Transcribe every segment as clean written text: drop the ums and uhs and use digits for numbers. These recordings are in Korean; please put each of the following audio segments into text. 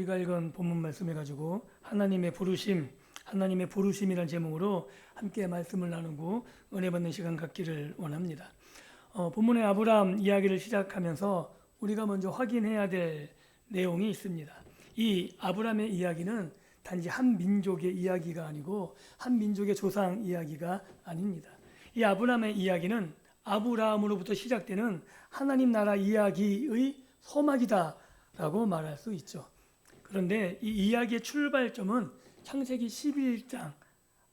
우리가 읽은 본문 말씀해 가지고 하나님의 부르심이라는 제목으로 함께 말씀을 나누고 은혜 받는 시간 갖기를 원합니다. 본문의 아브라함 이야기를 시작하면서 우리가 먼저 확인해야 될 내용이 있습니다. 이 아브라함의 이야기는 단지 한 민족의 이야기가 아니고 한 민족의 조상 이야기가 아닙니다. 이 아브라함의 이야기는 아브라함으로부터 시작되는 하나님 나라 이야기의 서막이다라고 말할 수 있죠. 그런데 이 이야기의 출발점은 창세기 11장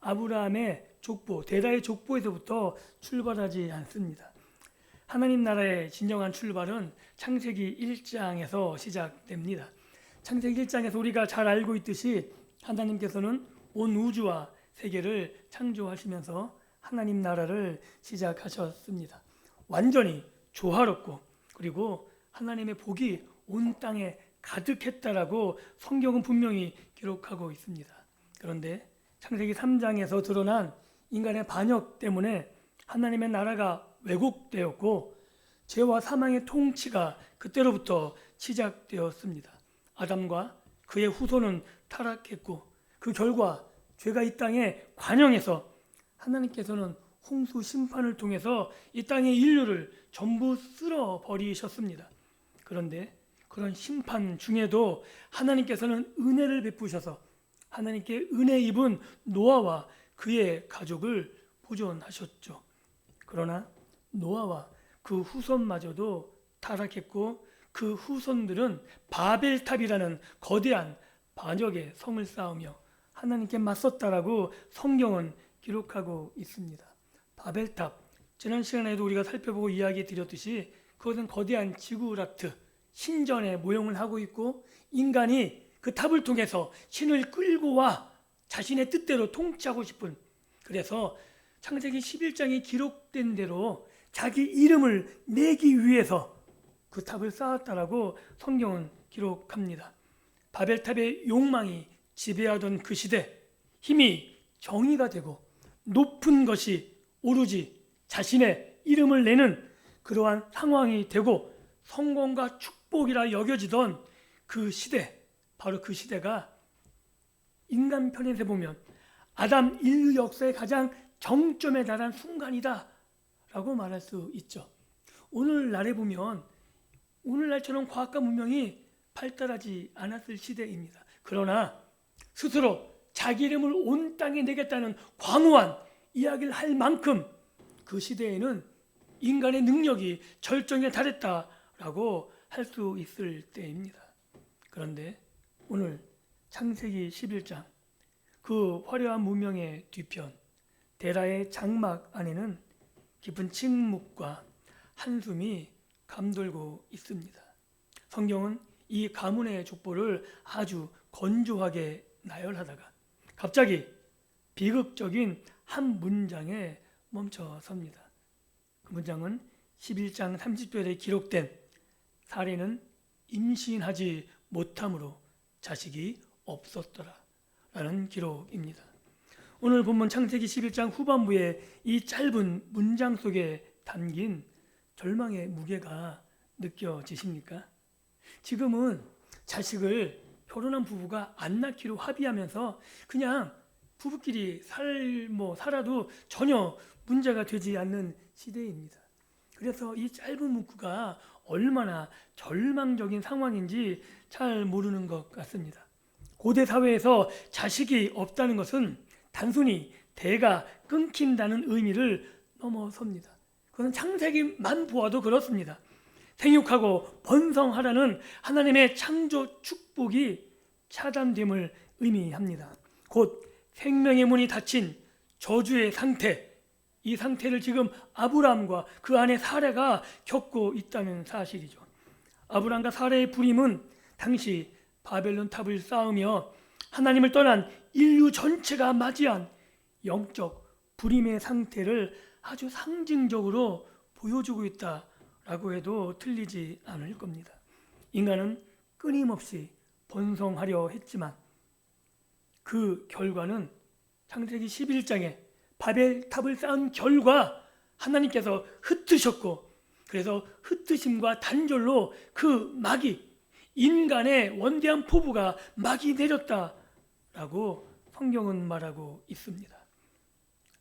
아브라함의 족보, 데라의 족보에서부터 출발하지 않습니다. 하나님 나라의 진정한 출발은 창세기 1장에서 시작됩니다. 창세기 1장에서 우리가 잘 알고 있듯이 하나님께서는 온 우주와 세계를 창조하시면서 하나님 나라를 시작하셨습니다. 완전히 조화롭고 그리고 하나님의 복이 온 땅에 가득했다라고 성경은 분명히 기록하고 있습니다. 그런데 창세기 3장에서 드러난 인간의 반역 때문에 하나님의 나라가 왜곡되었고 죄와 사망의 통치가 그때로부터 시작되었습니다. 아담과 그의 후손은 타락했고 그 결과 죄가 이 땅에 관영해서 하나님께서는 홍수 심판을 통해서 이 땅의 인류를 전부 쓸어버리셨습니다. 그런데 그런 심판 중에도 하나님께서는 은혜를 베푸셔서 하나님께 은혜 입은 노아와 그의 가족을 보존하셨죠. 그러나 노아와 그 후손마저도 타락했고 그 후손들은 바벨탑이라는 거대한 반역의 성을 쌓으며 하나님께 맞섰다라고 성경은 기록하고 있습니다. 바벨탑, 지난 시간에도 우리가 살펴보고 이야기 드렸듯이 그것은 거대한 지구라트, 신전의 모형을 하고 있고 인간이 그 탑을 통해서 신을 끌고 와 자신의 뜻대로 통치하고 싶은, 그래서 창세기 11장에 기록된 대로 자기 이름을 내기 위해서 그 탑을 쌓았다라고 성경은 기록합니다. 바벨탑의 욕망이 지배하던 그 시대, 힘이 정의가 되고 높은 것이 오로지 자신의 이름을 내는 그러한 상황이 되고 성공과 축복이라 여겨지던 그 시대, 바로 그 시대가 인간 편에서 보면 아담 인류 역사의 가장 정점에 달한 순간이다 라고 말할 수 있죠. 오늘날에 보면 오늘날처럼 과학과 문명이 발달하지 않았을 시대입니다. 그러나 스스로 자기 이름을 온 땅에 내겠다는 광후한 이야기를 할 만큼 그 시대에는 인간의 능력이 절정에 달했다라고 할 수 있을 때입니다. 그런데 오늘 창세기 11장 그 화려한 문명의 뒤편 데라의 장막 안에는 깊은 침묵과 한숨이 감돌고 있습니다. 성경은 이 가문의 족보를 아주 건조하게 나열하다가 갑자기 비극적인 한 문장에 멈춰섭니다. 그 문장은 11장 30절에 기록된 사례는 임신하지 못함으로 자식이 없었더라 라는 기록입니다. 오늘 본문 창세기 11장 후반부에 이 짧은 문장 속에 담긴 절망의 무게가 느껴지십니까? 지금은 자식을 결혼한 부부가 안 낳기로 합의하면서 그냥 부부끼리 살아도 전혀 문제가 되지 않는 시대입니다. 그래서 이 짧은 문구가 얼마나 절망적인 상황인지 잘 모르는 것 같습니다. 고대 사회에서 자식이 없다는 것은 단순히 대가 끊긴다는 의미를 넘어섭니다. 그건 창세기만 보아도 그렇습니다. 생육하고 번성하라는 하나님의 창조 축복이 차단됨을 의미합니다. 곧 생명의 문이 닫힌 저주의 상태, 이 상태를 지금 아브라함과 그 아내 사라가 겪고 있다는 사실이죠. 아브라함과 사라의 불임은 당시 바벨론 탑을 쌓으며 하나님을 떠난 인류 전체가 맞이한 영적 불임의 상태를 아주 상징적으로 보여주고 있다라고 해도 틀리지 않을 겁니다. 인간은 끊임없이 번성하려 했지만 그 결과는 창세기 11장에 바벨탑을 쌓은 결과 하나님께서 흩으셨고, 그래서 흩으심과 단절로 그 막이 인간의 원대한 포부가 막이 내렸다라고 성경은 말하고 있습니다.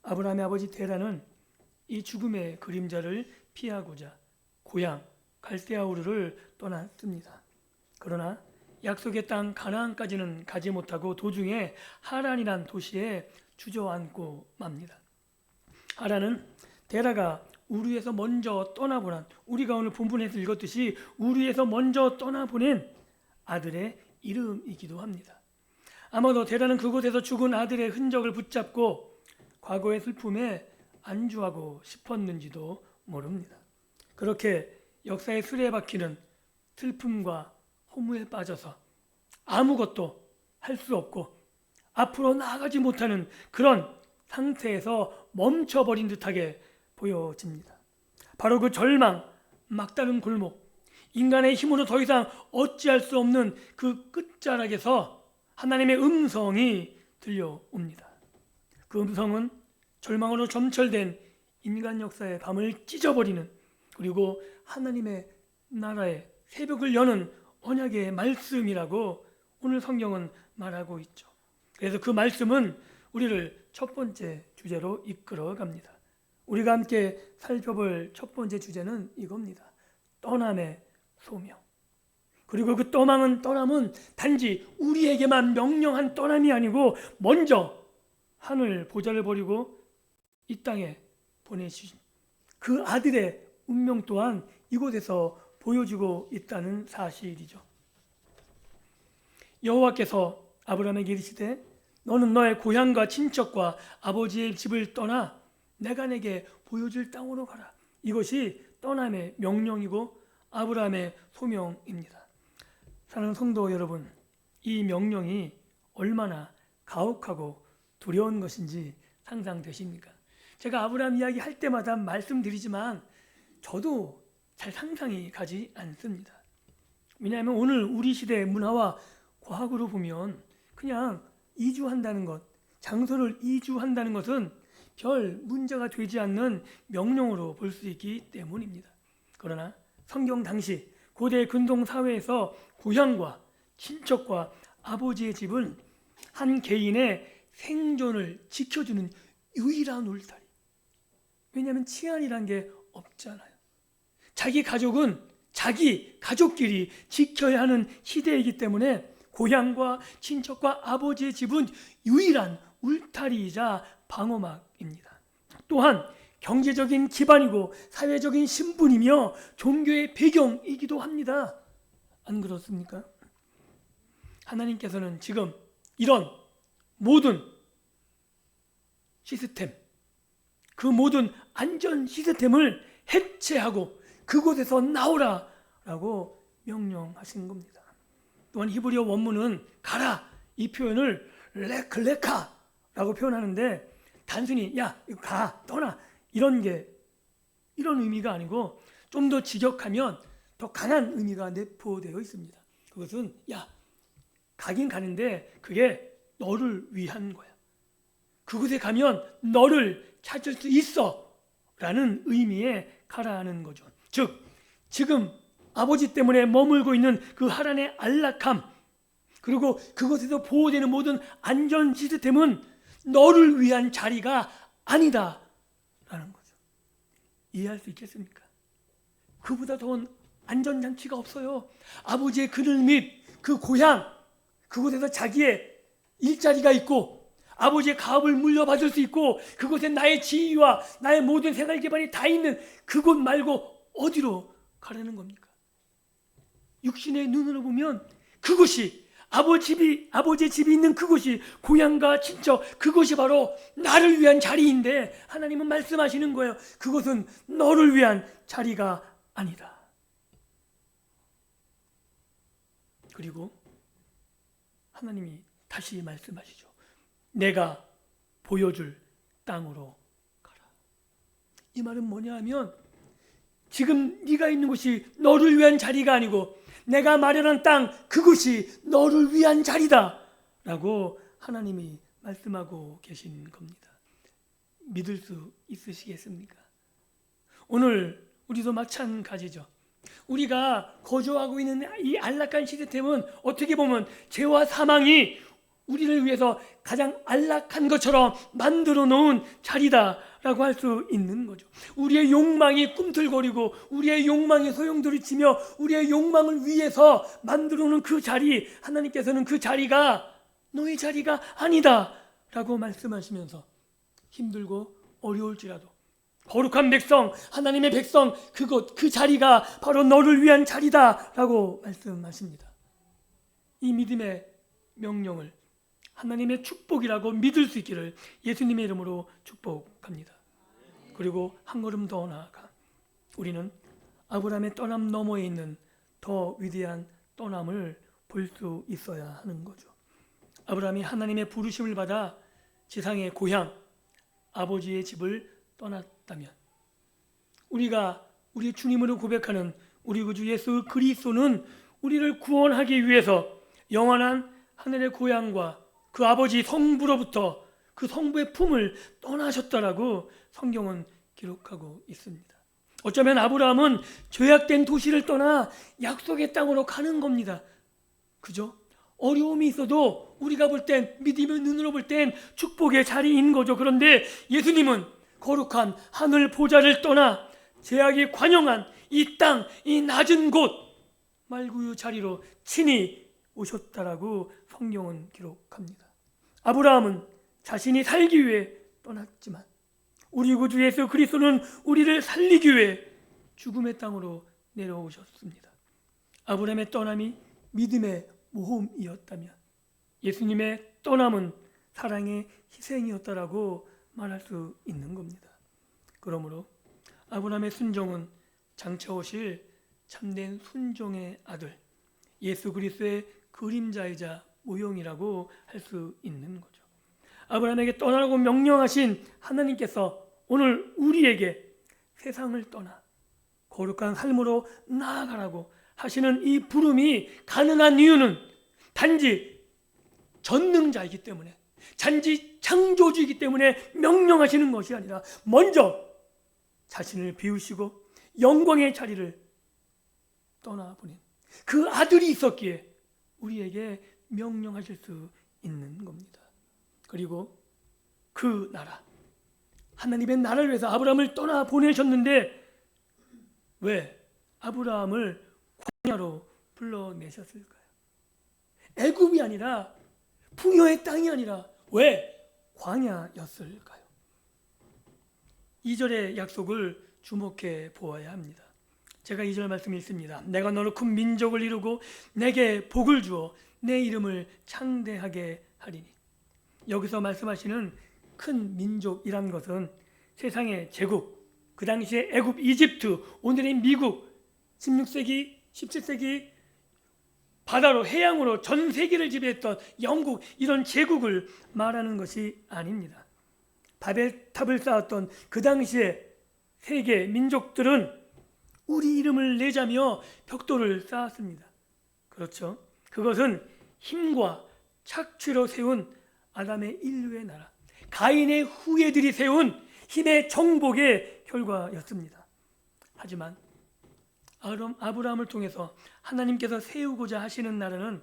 아브라함의 아버지 데라는 이 죽음의 그림자를 피하고자 고향 갈대아 우르를 떠났습니다. 그러나 약속의 땅 가나안까지는 가지 못하고 도중에 하란이란 도시에 주저앉고 맙니다. 하란은 데라가 우르에서 먼저 떠나보낸, 우리가 오늘 본문에서 읽었듯이 우르에서 먼저 떠나보낸 아들의 이름이기도 합니다. 아마도 데라는 그곳에서 죽은 아들의 흔적을 붙잡고 과거의 슬픔에 안주하고 싶었는지도 모릅니다. 그렇게 역사의 수레에 박히는 슬픔과 허무에 빠져서 아무것도 할 수 없고 앞으로 나아가지 못하는 그런 상태에서 멈춰버린 듯하게 보여집니다. 바로 그 절망, 막다른 골목, 인간의 힘으로 더 이상 어찌할 수 없는 그 끝자락에서 하나님의 음성이 들려옵니다. 그 음성은 절망으로 점철된 인간 역사의 밤을 찢어버리는, 그리고 하나님의 나라의 새벽을 여는 언약의 말씀이라고 오늘 성경은 말하고 있죠. 그래서 그 말씀은 우리를 첫 번째 주제로 이끌어 갑니다. 우리가 함께 살펴볼 첫 번째 주제는 이겁니다. 떠남의 소명. 그리고 그 떠남은 단지 우리에게만 명령한 떠남이 아니고 먼저 하늘 보좌를 버리고 이 땅에 보내주신 그 아들의 운명 또한 이곳에서 보여주고 있다는 사실이죠. 여호와께서 아브라함에게 이르시되 너는 너의 고향과 친척과 아버지의 집을 떠나 내가 내게 보여줄 땅으로 가라. 이것이 떠남의 명령이고 아브라함의 소명입니다. 사랑하는 성도 여러분, 이 명령이 얼마나 가혹하고 두려운 것인지 상상되십니까? 제가 아브라함 이야기 할 때마다 말씀드리지만 저도 잘 상상이 가지 않습니다. 왜냐하면 오늘 우리 시대의 문화와 과학으로 보면 그냥 이주한다는 것, 장소를 이주한다는 것은 별 문제가 되지 않는 명령으로 볼 수 있기 때문입니다. 그러나 성경 당시 고대 근동 사회에서 고향과 친척과 아버지의 집은 한 개인의 생존을 지켜주는 유일한 울타리. 왜냐하면 치안이란 게 없잖아요. 자기 가족은 자기 가족끼리 지켜야 하는 시대이기 때문에 고향과 친척과 아버지의 집은 유일한 울타리이자 방어막입니다. 또한 경제적인 기반이고 사회적인 신분이며 종교의 배경이기도 합니다. 안 그렇습니까? 하나님께서는 지금 이런 모든 시스템, 그 모든 안전 시스템을 해체하고 그곳에서 나오라 라고 명령하신 겁니다. 또한 히브리어 원문은 가라 이 표현을 레클레카 라고 표현하는데 단순히 야 이거 가 떠나 이런 의미가 아니고 좀 더 직역하면 더 강한 의미가 내포되어 있습니다. 그것은 야 가긴 가는데 그게 너를 위한 거야. 그곳에 가면 너를 찾을 수 있어 라는 의미의 가라는 거죠. 즉 지금 아버지 때문에 머물고 있는 그 하란의 안락함, 그리고 그곳에서 보호되는 모든 안전 시스템은 너를 위한 자리가 아니다 라는 거죠. 이해할 수 있겠습니까? 그보다 더한 안전장치가 없어요. 아버지의 그늘 및 그 고향, 그곳에서 자기의 일자리가 있고 아버지의 가업을 물려받을 수 있고 그곳에 나의 지위와 나의 모든 생활 기반이 다 있는 그곳 말고 어디로 가라는 겁니까? 육신의 눈으로 보면 그곳이 아버지의 집이 있는 그곳이 고향과 친척, 그곳이 바로 나를 위한 자리인데 하나님은 말씀하시는 거예요. 그것은 너를 위한 자리가 아니다. 그리고 하나님이 다시 말씀하시죠. 내가 보여줄 땅으로 가라. 이 말은 뭐냐 하면 지금 네가 있는 곳이 너를 위한 자리가 아니고 내가 마련한 땅 그곳이 너를 위한 자리다 라고 하나님이 말씀하고 계신 겁니다. 믿을 수 있으시겠습니까? 오늘 우리도 마찬가지죠. 우리가 거주하고 있는 이 안락한 시스템은 어떻게 보면 죄와 사망이 우리를 위해서 가장 안락한 것처럼 만들어 놓은 자리다라고 할 수 있는 거죠. 우리의 욕망이 꿈틀거리고 우리의 욕망이 소용돌이치며 우리의 욕망을 위해서 만들어 놓은 그 자리, 하나님께서는 그 자리가 너의 자리가 아니다 라고 말씀하시면서 힘들고 어려울지라도 거룩한 백성, 하나님의 백성, 그곳, 그 자리가 바로 너를 위한 자리다 라고 말씀하십니다. 이 믿음의 명령을 하나님의 축복이라고 믿을 수 있기를 예수님의 이름으로 축복합니다. 그리고 한 걸음 더 나아가 우리는 아브라함의 떠남 너머에 있는 더 위대한 떠남을 볼 수 있어야 하는 거죠. 아브라함이 하나님의 부르심을 받아 지상의 고향, 아버지의 집을 떠났다면 우리가 우리 주님으로 고백하는 우리 구주 예수 그리스도는 우리를 구원하기 위해서 영원한 하늘의 고향과 그 아버지 성부로부터 그 성부의 품을 떠나셨다라고 성경은 기록하고 있습니다. 어쩌면 아브라함은 죄악된 도시를 떠나 약속의 땅으로 가는 겁니다. 그죠? 어려움이 있어도 우리가 볼 땐, 믿음의 눈으로 볼 땐 축복의 자리인 거죠. 그런데 예수님은 거룩한 하늘 보좌를 떠나 죄악이 관영한 이 땅, 이 낮은 곳 말구유 자리로 친히 오셨다라고 성경은 기록합니다. 아브라함은 자신이 살기 위해 떠났지만 우리 구주 예수 그리스도는 우리를 살리기 위해 죽음의 땅으로 내려오셨습니다. 아브라함의 떠남이 믿음의 모험이었다면 예수님의 떠남은 사랑의 희생이었다라고 말할 수 있는 겁니다. 그러므로 아브라함의 순종은 장차 오실 참된 순종의 아들 예수 그리스도의 그림자이자 모형이라고 할 수 있는 거죠. 아브라함에게 떠나라고 명령하신 하나님께서 오늘 우리에게 세상을 떠나 거룩한 삶으로 나아가라고 하시는 이 부름이 가능한 이유는 단지 전능자이기 때문에, 단지 창조주이기 때문에 명령하시는 것이 아니라 먼저 자신을 비우시고 영광의 자리를 떠나보낸 그 아들이 있었기에 우리에게 명령하실 수 있는 겁니다. 그리고 그 나라, 하나님의 나라를 위해서 아브라함을 떠나 보내셨는데 왜 아브라함을 광야로 불러내셨을까요? 애굽이 아니라 풍요의 땅이 아니라 왜 광야였을까요? 2절의 약속을 주목해 보아야 합니다. 제가 2절 말씀 읽습니다. 내가 너로 큰 민족을 이루고 내게 복을 주어 내 이름을 창대하게 하리니. 여기서 말씀하시는 큰 민족이란 것은 세상의 제국, 그 당시에 애굽, 이집트, 오늘의 미국, 16세기, 17세기 바다로 해양으로 전 세계를 지배했던 영국, 이런 제국을 말하는 것이 아닙니다. 바벨탑을 쌓았던 그 당시에 세계 민족들은 우리 이름을 내자며 벽돌을 쌓았습니다. 그렇죠? 그것은 힘과 착취로 세운 아담의 인류의 나라, 가인의 후예들이 세운 힘의 정복의 결과였습니다. 하지만 아브라함을 통해서 하나님께서 세우고자 하시는 나라는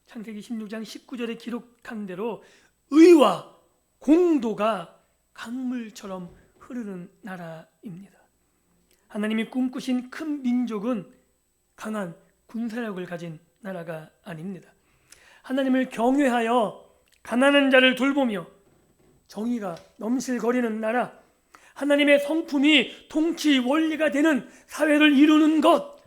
창세기 16장 19절에 기록한 대로 의와 공도가 강물처럼 흐르는 나라입니다. 하나님이 꿈꾸신 큰 민족은 강한 군사력을 가진 나라가 아닙니다. 하나님을 경외하여 가난한 자를 돌보며 정의가 넘실거리는 나라, 하나님의 성품이 통치 원리가 되는 사회를 이루는 것,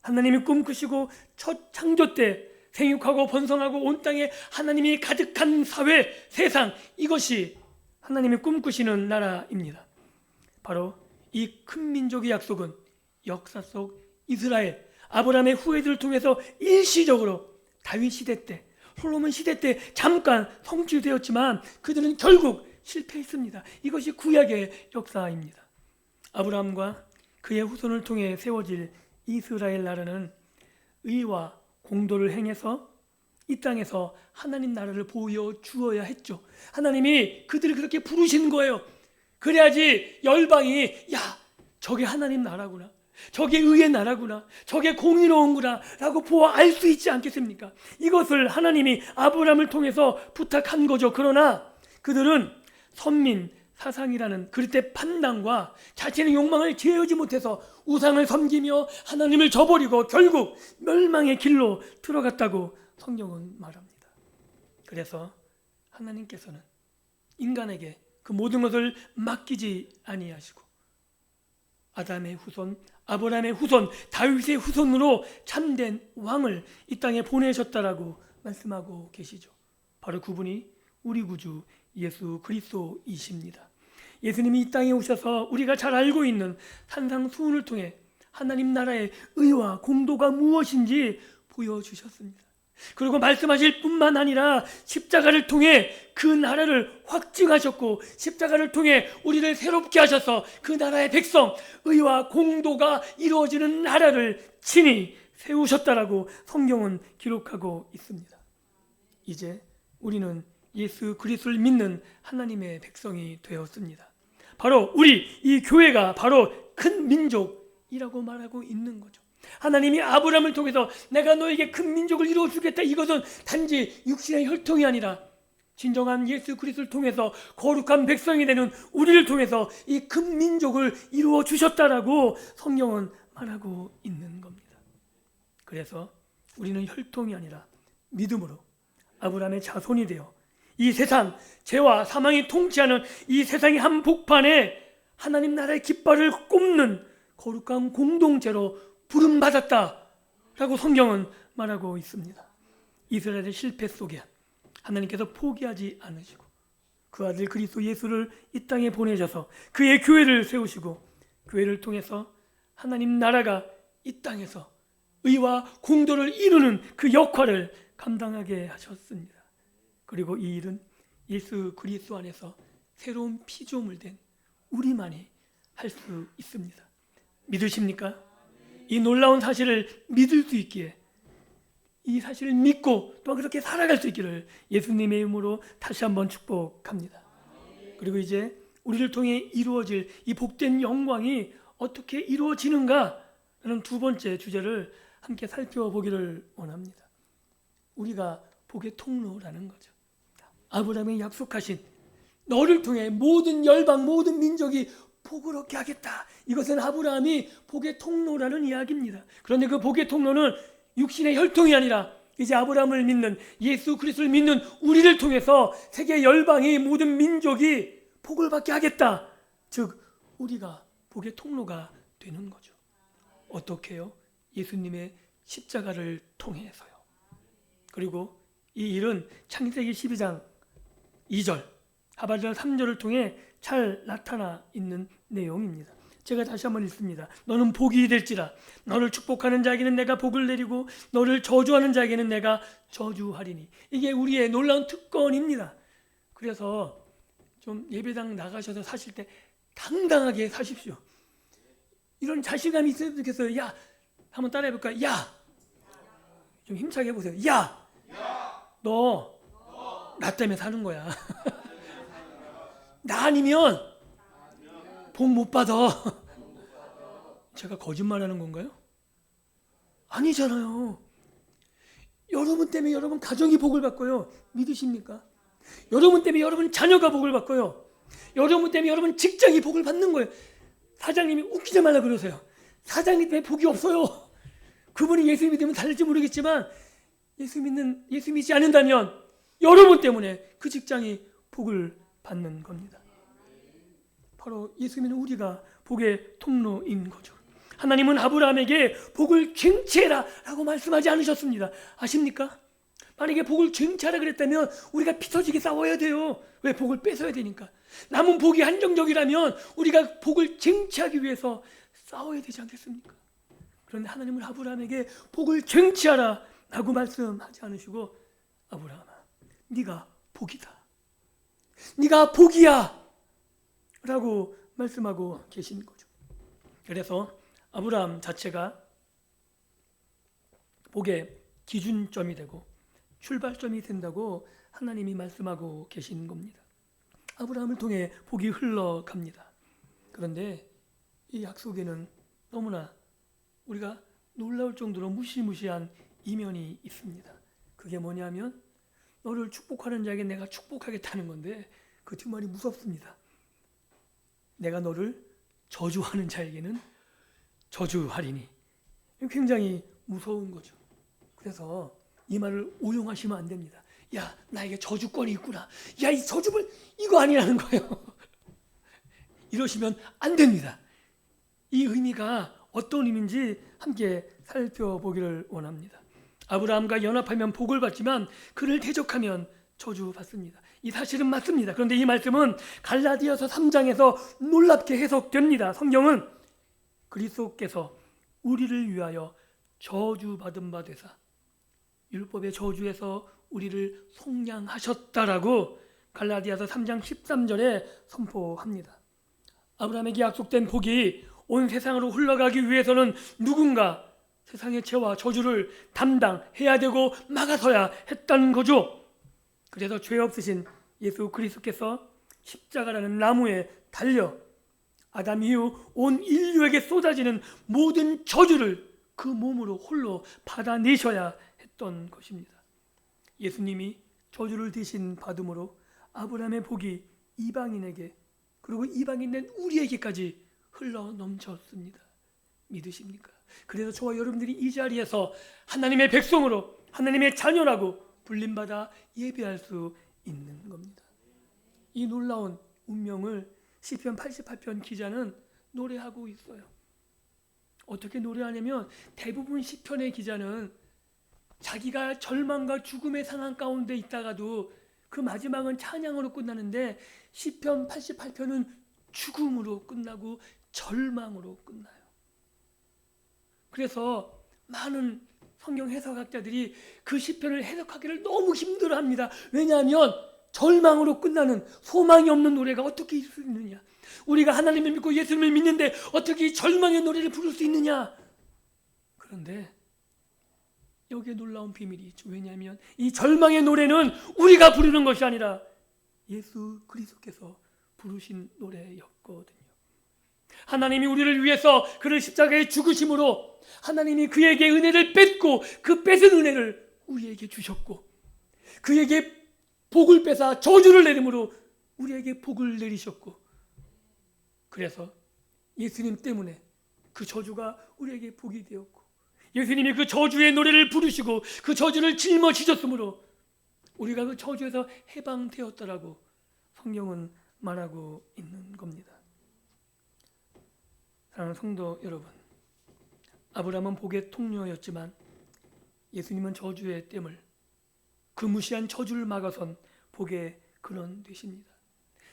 하나님이 꿈꾸시고 첫 창조 때 생육하고 번성하고 온 땅에 하나님이 가득한 사회, 세상, 이것이 하나님이 꿈꾸시는 나라입니다. 바로 이 큰 민족의 약속은 역사 속 이스라엘, 아브라함의 후예들을 통해서 일시적으로 다윗 시대 때, 솔로몬 시대 때 잠깐 성취되었지만 그들은 결국 실패했습니다. 이것이 구약의 역사입니다. 아브라함과 그의 후손을 통해 세워질 이스라엘 나라는 의와 공도를 행해서 이 땅에서 하나님 나라를 보여주어야 했죠. 하나님이 그들을 그렇게 부르신 거예요. 그래야지 열방이 야, 저게 하나님 나라구나, 저게 의의 나라구나, 저게 공의로운구나 라고 보아 알 수 있지 않겠습니까? 이것을 하나님이 아브라함을 통해서 부탁한 거죠. 그러나 그들은 선민 사상이라는 그릇의 판단과 자신의 욕망을 제어하지 못해서 우상을 섬기며 하나님을 저버리고 결국 멸망의 길로 들어갔다고 성경은 말합니다. 그래서 하나님께서는 인간에게 그 모든 것을 맡기지 아니하시고 아담의 후손, 아브라함의 후손, 다윗의 후손으로 참된 왕을 이 땅에 보내셨다라고 말씀하고 계시죠. 바로 그분이 우리 구주 예수 그리스도이십니다. 예수님이 이 땅에 오셔서 우리가 잘 알고 있는 산상수훈을 통해 하나님 나라의 의와 공도가 무엇인지 보여주셨습니다. 그리고 말씀하실 뿐만 아니라 십자가를 통해 그 나라를 확증하셨고 십자가를 통해 우리를 새롭게 하셔서 그 나라의 백성, 의와 공도가 이루어지는 나라를 친히 세우셨다라고 성경은 기록하고 있습니다. 이제 우리는 예수 그리스도를 믿는 하나님의 백성이 되었습니다. 바로 우리 이 교회가 바로 큰 민족이라고 말하고 있는 거죠. 하나님이 아브라함을 통해서 내가 너에게 큰 민족을 이루어 주겠다. 이것은 단지 육신의 혈통이 아니라 진정한 예수 그리스도를 통해서 거룩한 백성이 되는 우리를 통해서 이 큰 민족을 이루어 주셨다라고 성경은 말하고 있는 겁니다. 그래서 우리는 혈통이 아니라 믿음으로 아브라함의 자손이 되어 이 세상, 죄와 사망이 통치하는 이 세상의 한복판에 하나님 나라의 깃발을 꼽는 거룩한 공동체로 부름받았다라고 성경은 말하고 있습니다. 이스라엘의 실패 속에 하나님께서 포기하지 않으시고 그 아들 그리스도 예수를 이 땅에 보내셔서 그의 교회를 세우시고 교회를 통해서 하나님 나라가 이 땅에서 의와 공도를 이루는 그 역할을 감당하게 하셨습니다. 그리고 이 일은 예수 그리스도 안에서 새로운 피조물 된 우리만이 할 수 있습니다. 믿으십니까? 이 놀라운 사실을 믿을 수 있기에 이 사실을 믿고 또 그렇게 살아갈 수 있기를 예수님의 이름으로 다시 한번 축복합니다. 그리고 이제 우리를 통해 이루어질 이 복된 영광이 어떻게 이루어지는가 라는 두 번째 주제를 함께 살펴보기를 원합니다. 우리가 복의 통로라는 거죠. 아브라함이 약속하신 너를 통해 모든 열방 모든 민족이 복을 얻게 하겠다. 이것은 아브라함이 복의 통로라는 이야기입니다. 그런데 그 복의 통로는 육신의 혈통이 아니라 이제 아브라함을 믿는 예수 그리스도를 믿는 우리를 통해서 세계 열방의 모든 민족이 복을 받게 하겠다. 즉 우리가 복의 통로가 되는 거죠. 어떻게요? 예수님의 십자가를 통해서요. 그리고 이 일은 창세기 12장 2절 하반절 3절을 통해 잘 나타나 있는 내용입니다. 제가 다시 한번 읽습니다. 너는 복이 될지라 너를 축복하는 자에게는 내가 복을 내리고 너를 저주하는 자에게는 내가 저주하리니. 이게 우리의 놀라운 특권입니다. 그래서 좀 예배당 나가셔서 사실 때 당당하게 사십시오. 이런 자신감이 있으면 좋겠어요. 야, 한번 따라해볼까요? 야, 좀 힘차게 해보세요. 야, 너 나 때문에 사는 거야. 나 아니면 복 못 받아. 제가 거짓말하는 건가요? 아니잖아요. 여러분 때문에 여러분 가정이 복을 받고요. 믿으십니까? 여러분 때문에 여러분 자녀가 복을 받고요. 여러분 때문에 여러분 직장이 복을 받는 거예요. 사장님이 웃기지 말라 그러세요. 사장님 때문에 복이 없어요. 그분이 예수 믿으면 다를지 모르겠지만 예수 믿지 않는다면 여러분 때문에 그 직장이 복을 받는 겁니다. 바로 예수 믿는 우리가 복의 통로인 거죠. 하나님은 아브라함에게 복을 쟁취해라 라고 말씀하지 않으셨습니다. 아십니까? 만약에 복을 쟁취하라 그랬다면 우리가 피 터지게 싸워야 돼요. 왜? 복을 뺏어야 되니까. 남은 복이 한정적이라면 우리가 복을 쟁취하기 위해서 싸워야 되지 않겠습니까? 그런데 하나님은 아브라함에게 복을 쟁취하라 라고 말씀하지 않으시고 아브라함아 네가 복이다. 네가 복이야 라고 말씀하고 계신 거죠. 그래서 아브라함 자체가 복의 기준점이 되고 출발점이 된다고 하나님이 말씀하고 계신 겁니다. 아브라함을 통해 복이 흘러갑니다. 그런데 이 약속에는 너무나 우리가 놀라울 정도로 무시무시한 이면이 있습니다. 그게 뭐냐면 너를 축복하는 자에게 내가 축복하겠다는 건데 그 뒷말이 무섭습니다. 내가 너를 저주하는 자에게는 저주하리니. 굉장히 무서운 거죠. 그래서 이 말을 오용하시면 안 됩니다. 야, 나에게 저주권이 있구나. 야, 이 저주를 이거 아니라는 거예요. 이러시면 안 됩니다. 이 의미가 어떤 의미인지 함께 살펴보기를 원합니다. 아브라함과 연합하면 복을 받지만 그를 대적하면 저주받습니다. 이 사실은 맞습니다. 그런데 이 말씀은 갈라디아서 3장에서 놀랍게 해석됩니다. 성경은 그리스도께서 우리를 위하여 저주받은 바 되사 율법의 저주에서 우리를 속량하셨다라고 갈라디아서 3장 13절에 선포합니다. 아브라함에게 약속된 복이 온 세상으로 흘러가기 위해서는 누군가 세상의 죄와 저주를 담당해야 되고 막아서야 했다는 거죠. 그래서 죄 없으신 예수 그리스도께서 십자가라는 나무에 달려 아담 이후 온 인류에게 쏟아지는 모든 저주를 그 몸으로 홀로 받아내셔야 했던 것입니다. 예수님이 저주를 대신 받음으로 아브라함의 복이 이방인에게 그리고 이방인된 우리에게까지 흘러 넘쳤습니다. 믿으십니까? 그래서 저와 여러분들이 이 자리에서 하나님의 백성으로 하나님의 자녀라고 불림받아 예배할 수 있는 겁니다. 이 놀라운 운명을 시편 88편 기자는 노래하고 있어요. 어떻게 노래하냐면 대부분 시편의 기자는 자기가 절망과 죽음의 상황 가운데 있다가도 그 마지막은 찬양으로 끝나는데 시편 88편은 죽음으로 끝나고 절망으로 끝나요. 그래서 많은 성경 해석학자들이 그 시편을 해석하기를 너무 힘들어합니다. 왜냐하면 절망으로 끝나는 소망이 없는 노래가 어떻게 있을 수 있느냐. 우리가 하나님을 믿고 예수님을 믿는데 어떻게 절망의 노래를 부를 수 있느냐. 그런데 여기에 놀라운 비밀이 있죠. 왜냐하면 이 절망의 노래는 우리가 부르는 것이 아니라 예수 그리스도께서 부르신 노래였거든요. 하나님이 우리를 위해서 그를 십자가에 죽으심으로 하나님이 그에게 은혜를 뺏고 그 뺏은 은혜를 우리에게 주셨고 그에게 복을 뺏아 저주를 내림으로 우리에게 복을 내리셨고 그래서 예수님 때문에 그 저주가 우리에게 복이 되었고 예수님이 그 저주의 노래를 부르시고 그 저주를 짊어지셨으므로 우리가 그 저주에서 해방되었다라고 성경은 말하고 있는 겁니다. 사랑하는 성도 여러분, 아브라함은 복의 통로였지만 예수님은 저주의 댐을 그 무시한 저주를 막아선 복의 근원 되십니다.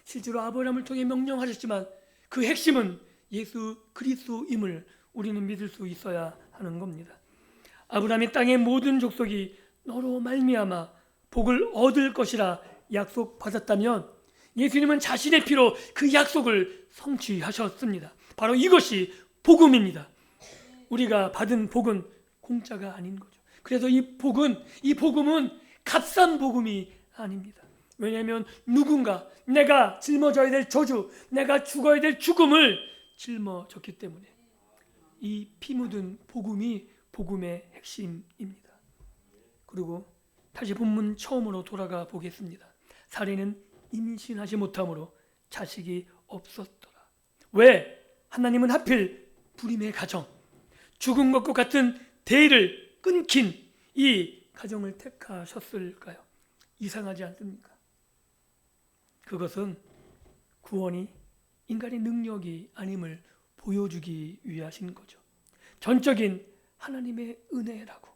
실제로 아브라함을 통해 명령하셨지만 그 핵심은 예수 그리스도임을 우리는 믿을 수 있어야 하는 겁니다. 아브라함이 땅의 모든 족속이 너로 말미암아 복을 얻을 것이라 약속받았다면 예수님은 자신의 피로 그 약속을 성취하셨습니다. 바로 이것이 복음입니다. 우리가 받은 복은 공짜가 아닌 거죠. 그래서 이 복음은 값싼 복음이 아닙니다. 왜냐하면 누군가 내가 짊어져야 될 저주, 내가 죽어야 될 죽음을 짊어졌기 때문에 이 피 묻은 복음이 복음의 핵심입니다. 그리고 다시 본문 처음으로 돌아가 보겠습니다. 사례는 임신하지 못함으로 자식이 없었더라. 왜? 하나님은 하필 불임의 가정, 죽은 것과 같은 대의를 끊긴 이 가정을 택하셨을까요? 이상하지 않습니까? 그것은 구원이 인간의 능력이 아님을 보여주기 위하신 거죠. 전적인 하나님의 은혜라고.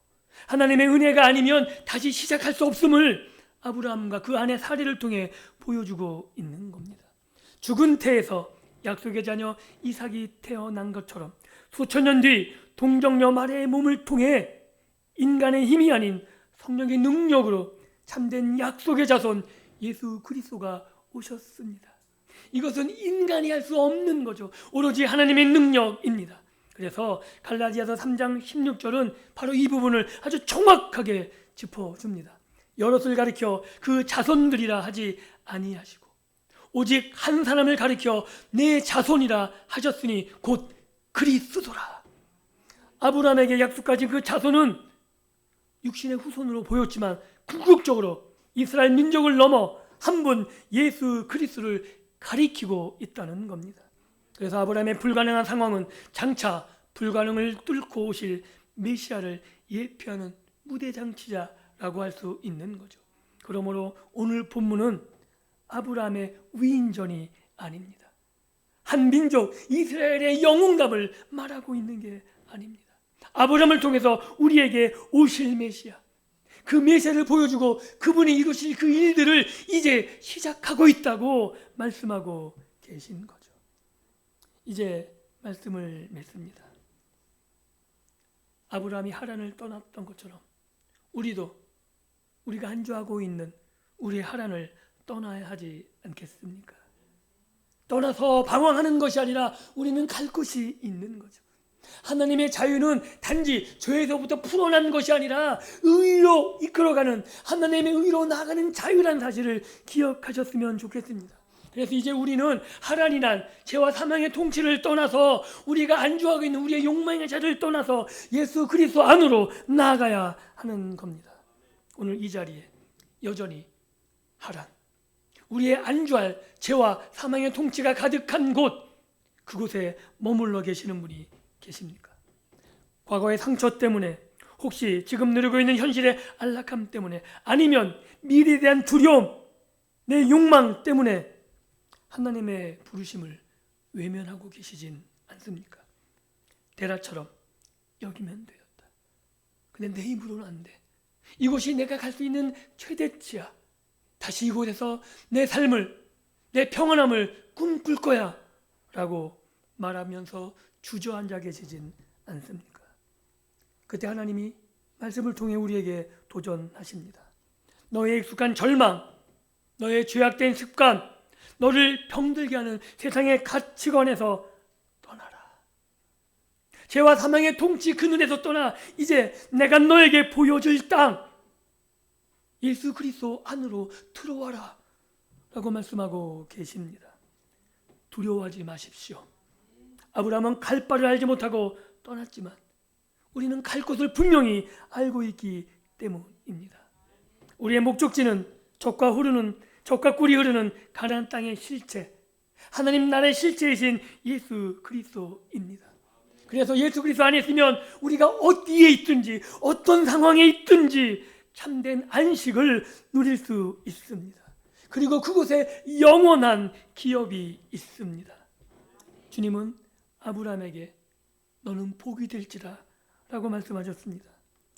하나님의 은혜가 아니면 다시 시작할 수 없음을 아브라함과 그 아내 사례를 통해 보여주고 있는 겁니다. 죽은 태에서 약속의 자녀 이삭이 태어난 것처럼 수천 년 뒤 동정녀 마리아의 몸을 통해 인간의 힘이 아닌 성령의 능력으로 참된 약속의 자손 예수 그리스도가 오셨습니다. 이것은 인간이 할 수 없는 거죠. 오로지 하나님의 능력입니다. 그래서 갈라디아서 3장 16절은 바로 이 부분을 아주 정확하게 짚어줍니다. 여럿을 가리켜 그 자손들이라 하지 아니하시고 오직 한 사람을 가리켜 내 자손이라 하셨으니 곧 그리스도라. 아브라함에게 약속하신 그 자손은 육신의 후손으로 보였지만 궁극적으로 이스라엘 민족을 넘어 한 분 예수 그리스도를 가리키고 있다는 겁니다. 그래서 아브라함의 불가능한 상황은 장차 불가능을 뚫고 오실 메시아를 예표하는 무대장치자라고 할 수 있는 거죠. 그러므로 오늘 본문은 아브라함의 위인전이 아닙니다. 한 민족 이스라엘의 영웅답을 말하고 있는 게 아닙니다. 아브라함을 통해서 우리에게 오실 메시아, 그 메시아를 보여주고 그분이 이루실 그 일들을 이제 시작하고 있다고 말씀하고 계신 거죠. 이제 말씀을 맺습니다. 아브라함이 하란을 떠났던 것처럼 우리가 안주하고 있는 우리의 하란을 떠나야 하지 않겠습니까? 떠나서 방황하는 것이 아니라 우리는 갈 곳이 있는 거죠. 하나님의 자유는 단지 죄에서부터 풀어난 것이 아니라 의로 이끌어가는, 하나님의 의로 나아가는 자유라는 사실을 기억하셨으면 좋겠습니다. 그래서 이제 우리는 하란이 난 죄와 사망의 통치를 떠나서 우리가 안주하고 있는 우리의 욕망의 자리를 떠나서 예수 그리스도 안으로 나아가야 하는 겁니다. 오늘 이 자리에 여전히 하란, 우리의 안주할 죄와 사망의 통치가 가득한 곳, 그곳에 머물러 계시는 분이 계십니까? 과거의 상처 때문에, 혹시 지금 누리고 있는 현실의 안락함 때문에, 아니면 미래에 대한 두려움, 내 욕망 때문에 하나님의 부르심을 외면하고 계시진 않습니까? 데라처럼 여기면 되었다. 근데 내 힘으로는 안 돼. 이곳이 내가 갈 수 있는 최대치야. 다시 이곳에서 내 삶을, 내 평안함을 꿈꿀 거야 라고 말하면서 주저앉아 계시진 않습니까? 그때 하나님이 말씀을 통해 우리에게 도전하십니다. 너의 익숙한 절망, 너의 죄악된 습관, 너를 병들게 하는 세상의 가치관에서 떠나라. 죄와 사망의 통치 그 눈에서 떠나 이제 내가 너에게 보여줄 땅, 예수 그리스도 안으로 들어와라 라고 말씀하고 계십니다. 두려워하지 마십시오. 아브라함은 갈 바를 알지 못하고 떠났지만 우리는 갈 곳을 분명히 알고 있기 때문입니다. 우리의 목적지는 젖과 꿀이 흐르는 가나안 땅의 실체, 하나님 나라의 실체이신 예수 그리스도입니다. 그래서 예수 그리스도 안에 있으면 우리가 어디에 있든지 어떤 상황에 있든지 참된 안식을 누릴 수 있습니다. 그리고 그곳에 영원한 기업이 있습니다. 주님은 아브라함에게 너는 복이 될지라 라고 말씀하셨습니다.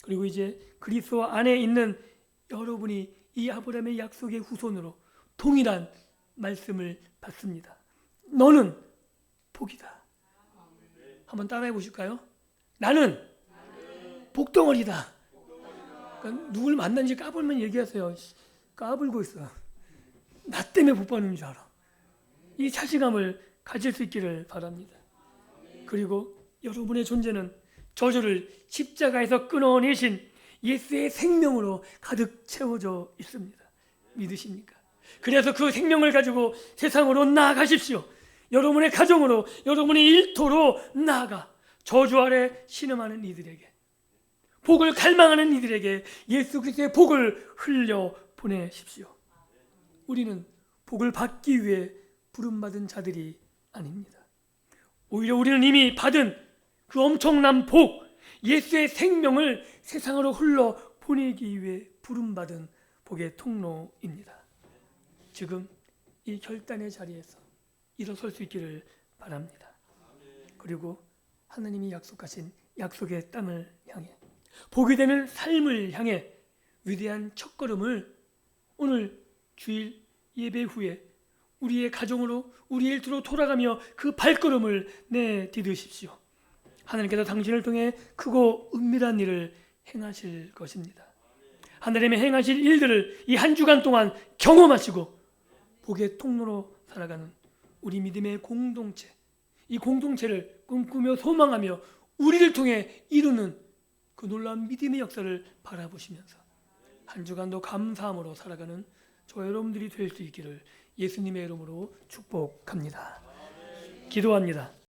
그리고 이제 그리스도 안에 있는 여러분이 이 아브라함의 약속의 후손으로 동일한 말씀을 받습니다. 너는 복이다. 한번 따라해 보실까요? 나는 복덩어리다. 그러니까 누굴 만난지 까불면 얘기하세요. 까불고 있어. 나 때문에 복 받는 줄 알아. 이 자신감을 가질 수 있기를 바랍니다. 그리고 여러분의 존재는 저주를 십자가에서 끊어내신 예수의 생명으로 가득 채워져 있습니다. 믿으십니까? 그래서 그 생명을 가지고 세상으로 나아가십시오. 여러분의 가정으로, 여러분의 일터로 나아가 저주 아래 신음하는 이들에게, 복을 갈망하는 이들에게 예수 그리스도의 복을 흘려 보내십시오. 우리는 복을 받기 위해 부름받은 자들이 아닙니다. 오히려 우리는 이미 받은 그 엄청난 복, 예수의 생명을 세상으로 흘러 보내기 위해 부름받은 복의 통로입니다. 지금 이 결단의 자리에서 일어설 수 있기를 바랍니다. 그리고 하나님이 약속하신 약속의 땅을 향해, 복이 되는 삶을 향해 위대한 첫걸음을 오늘 주일 예배 후에 우리의 가정으로, 우리의 일터로 돌아가며 그 발걸음을 내디디십시오. 하나님께서 당신을 통해 크고 은밀한 일을 행하실 것입니다. 하나님의 행하실 일들을 이 한 주간 동안 경험하시고 복의 통로로 살아가는 우리 믿음의 공동체, 이 공동체를 꿈꾸며 소망하며 우리를 통해 이루는 그 놀라운 믿음의 역사를 바라보시면서 한 주간도 감사함으로 살아가는 저 여러분들이 될 수 있기를 예수님의 이름으로 축복합니다. 기도합니다.